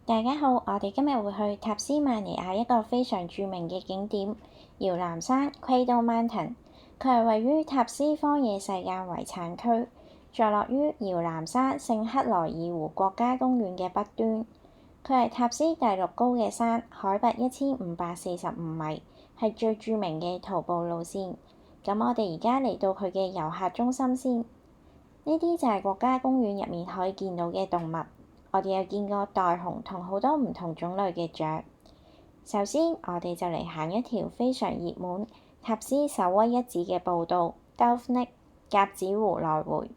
大家好，我哋今日會去塔斯馬尼亞一個非常著名嘅景點搖籃山 （Cradle Mountain）。佢係位於塔斯荒野世界遺產區，坐落於搖籃山聖克萊爾湖國家公園嘅北端。佢係塔斯第6高嘅山，海拔1545米，係最著名嘅徒步路線。咁我哋而家嚟到佢嘅遊客中心先。呢啲就係國家公園入面可以見到嘅動物。我哋有見過袋熊同好多唔同種類嘅雀。首先，我哋就嚟行一條非常熱門、塔斯首屈一指嘅步道 Dove Neck 鴿子湖來回，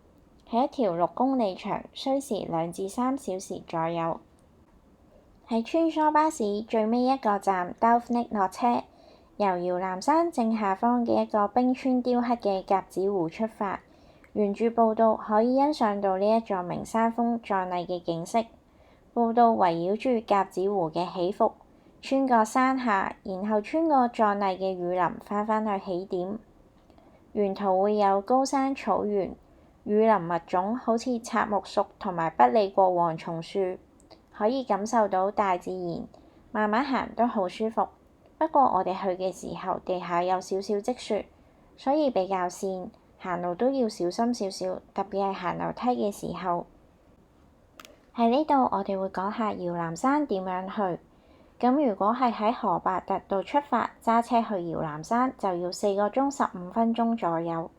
係一條6公里長，需時2至3小時左右。喺穿梭巴士最尾一個站 Dove Neck 落車，由搖籃山正下方嘅一個冰川雕刻嘅鴿子湖出發。沿住步道可以欣賞到呢一座名山峰壯麗嘅景色。步道圍繞住鴿子湖嘅起伏，穿過山下，然後穿過壯麗嘅雨林，返去起點。沿途會有高山草原、雨林物種，好似插木樹同埋不理過蝗蟲樹，可以感受到大自然。慢慢行都好舒服。不過我哋去嘅時候，地下有少少積雪，所以比較跣。行路都要小心少少，特別係行樓梯嘅時候。喺呢度，我哋會講下搖籃山點樣去。咁如果係喺荷伯特度出發，揸車去搖籃山就要4個鐘15分鐘左右。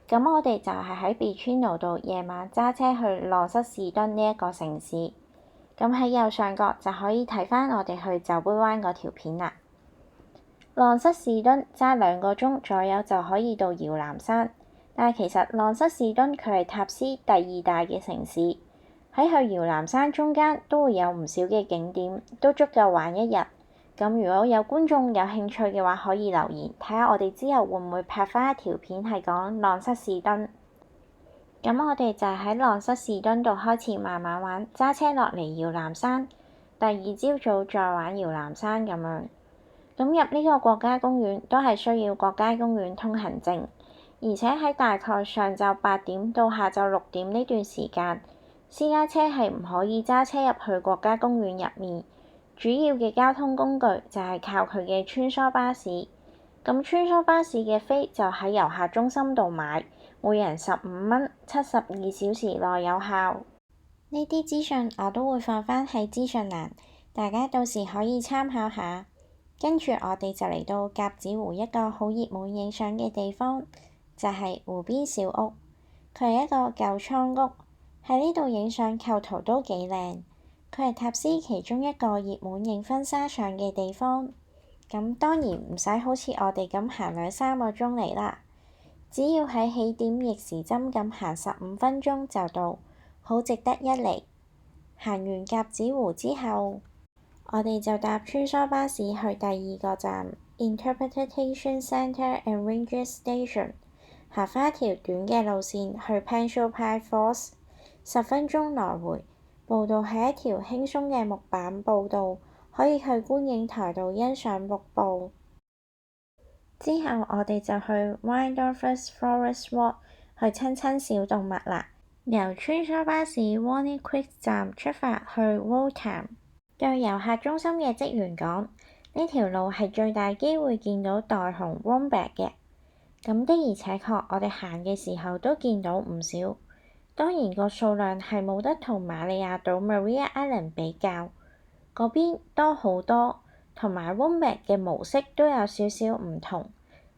咁我哋就係喺 Beacino 度夜晚揸車去浪塞士敦呢一個城市。咁喺右上角就可以睇返我哋去酒杯灣嗰條片啦。浪塞士敦揸2個鐘左右就可以到搖籃山。但係其實浪塞士敦佢係塔斯第2大嘅城市，喺去搖籃山中間都會有唔少嘅景點，都足夠玩一日。咁如果有觀眾有興趣嘅話，可以留言睇下我哋之後會唔會拍返一條片係講浪塞士敦。咁我哋就喺浪塞士敦度開始慢慢玩，揸車落嚟搖籃山，第2朝早再玩搖籃山咁樣。咁入呢個國家公園都係需要國家公園通行證。而且喺大概上晝8點到下晝6點呢段時間，私家車係唔可以揸車入去國家公園入面。主要嘅交通工具就係靠佢嘅穿梭巴士。咁穿梭巴士嘅飛就喺遊客中心度買，每人15蚊，72小時內有效。呢啲資訊我都會放返喺資訊欄，大家到時可以參考下。跟住我哋就嚟到鴿子湖一個好熱門影相嘅地方。就係湖邊小屋，佢係一個舊倉屋，喺呢度影相構圖都幾靚。佢係塔斯其中一個熱門影婚紗相嘅地方。咁當然唔使好似我哋咁行2、3個鐘嚟啦，只要喺起點逆時針咁行15分鐘就到，好值得一嚟。行完鴿子湖之後，我哋就搭穿梭巴士去第2個站 Interpretation Centre and Ranger Station。行返一條短嘅路線去 Principal Falls， 10分鐘來回。步道係一條輕鬆嘅木板步道，可以去觀景台度欣賞瀑布。之後我哋就去 Windorf's Forest Walk 去親小動物啦。由穿梭巴士 Warney Creek 站出發去 Waltham。對遊客中心嘅職員講，呢條路係最大機會見到袋熊 Wombat 嘅。咁的而且確，我哋行嘅時候都見到唔少。當然個數量係冇得同馬里亞島 Maria Island 比較，嗰邊多好多，同埋 Wombat 嘅模式都有少少唔同。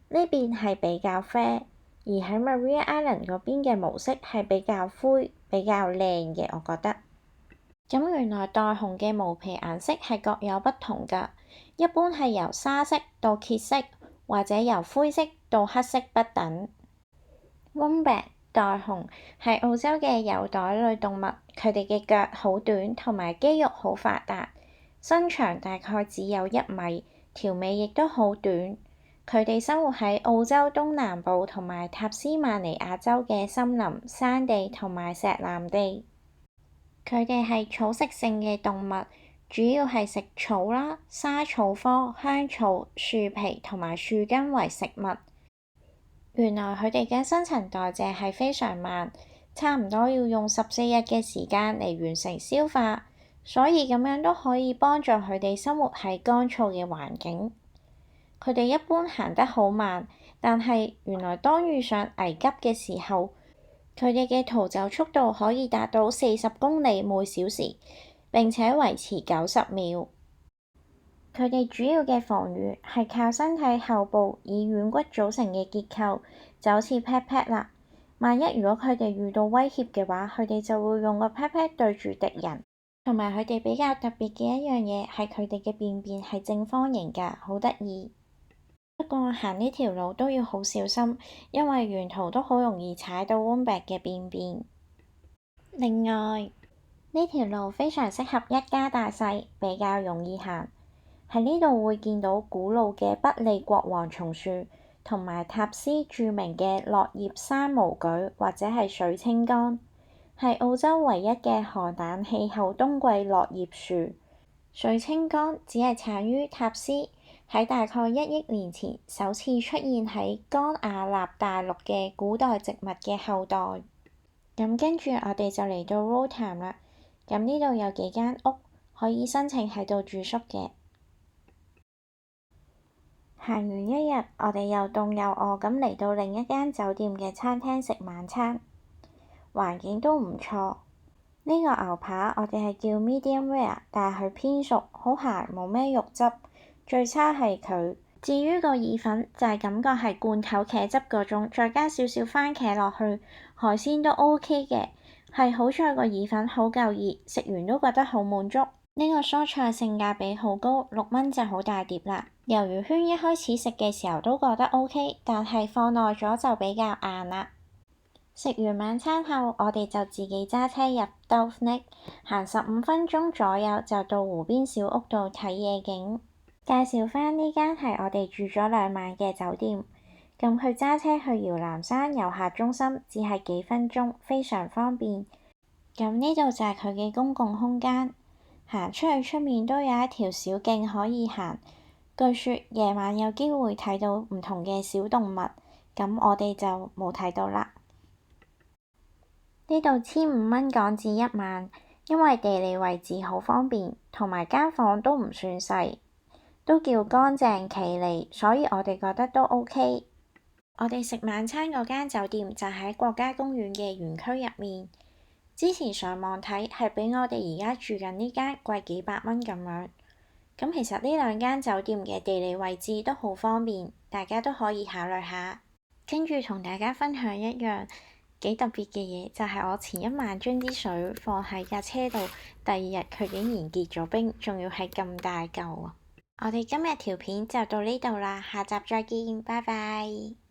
呢邊係比較啡，而喺 Maria Island 嗰邊嘅模式係比較灰、比較靚嘅，我覺得。咁原來袋熊嘅毛皮顏色係各有不同㗎，一般係由沙色到褐色，或者由灰色到黑色不等。Wombat 袋熊係澳洲嘅有袋類動物，佢哋嘅腳好短，同埋肌肉好發達，身長大概只有1米，條尾亦都好短。佢哋生活喺澳洲東南部同埋塔斯馬尼亞州嘅森林、山地同埋石南地。佢哋係草食性嘅動物，主要係食草啦、沙草科、香草、樹皮同埋樹根為食物。原來佢哋嘅新陳代謝係非常慢，差唔多要用14日嘅時間嚟完成消化，所以咁樣都可以幫助佢哋生活喺乾燥嘅環境。佢哋一般行得好慢，但係原來當遇上危急嘅時候，佢哋嘅逃走速度可以達到40公里每小時，並且維持90秒。佢哋主要嘅防禦係靠身體後部以軟骨組成嘅結構，就好似 pat pat 啦。萬一如果佢哋遇到威脅嘅話，佢哋就會用個 pat pat 對住敵人。同埋佢哋比較特別嘅一樣嘢係佢哋嘅便便係正方形㗎，好得意。不過行呢條路都要好小心，因為沿途都好容易踩到 Wombat 嘅便便。另外，呢條路非常適合一家大細，比較容易行。喺呢度會見到古老嘅北利國王松樹，同埋塔斯著名嘅落葉山毛櫸或者係水青柑，係澳洲唯一嘅寒冷氣候冬季落葉樹。水青柑只係產於塔斯，喺大概1億年前首次出現喺岡亞納大陸嘅古代植物嘅後代。咁跟住我哋就嚟到 Rotham 啦。咁呢度有幾間屋可以申請喺度住宿嘅。行完一日，我哋又凍又餓咁嚟到另一間酒店嘅餐廳食晚餐，環境都唔錯。呢個牛扒我哋係叫 medium rare，但係佢偏熟，好鹹，冇咩肉汁。最差係佢。至於個意粉就係感覺係罐頭茄汁嗰種，再加少少番茄落去，海鮮都 OK 嘅。係好在個意粉好夠熱，食完都覺得好滿足。呢個蔬菜性價比好高，6蚊就好大碟啦。魷魚圈一開始食嘅時候都覺得 OK，但係放耐咗就比較硬啦。食完晚餐後，我哋就自己揸車入 Dove Neck， 行15分鐘左右就到湖邊小屋度睇夜景。介紹返呢間係我哋住咗2晚嘅酒店。咁佢揸車去搖籃山遊客中心只係幾分鐘，非常方便。咁呢度就係佢嘅公共空間。行出去出面都有一條小徑可以行，據說夜晚有機會睇到唔同嘅小動物，咁我哋就冇睇到啦。呢度15蚊港紙1晚，因為地理位置好方便，同埋間房都唔算細，都叫乾淨企理，所以我哋覺得都 OK。我哋食晚餐嗰間酒店就喺國家公園嘅園區入面。之前上網睇係比我哋而家住緊呢間貴幾百蚊咁樣。咁其實呢2間酒店嘅地理位置都好方便，大家都可以考慮下。跟住同大家分享一樣幾特別嘅嘢，就係我前一晚將啲水放喺架車度，第2日佢竟然結咗冰，仲要係咁大嚿啊！我哋今日條片就到呢度啦，下集再見，拜拜。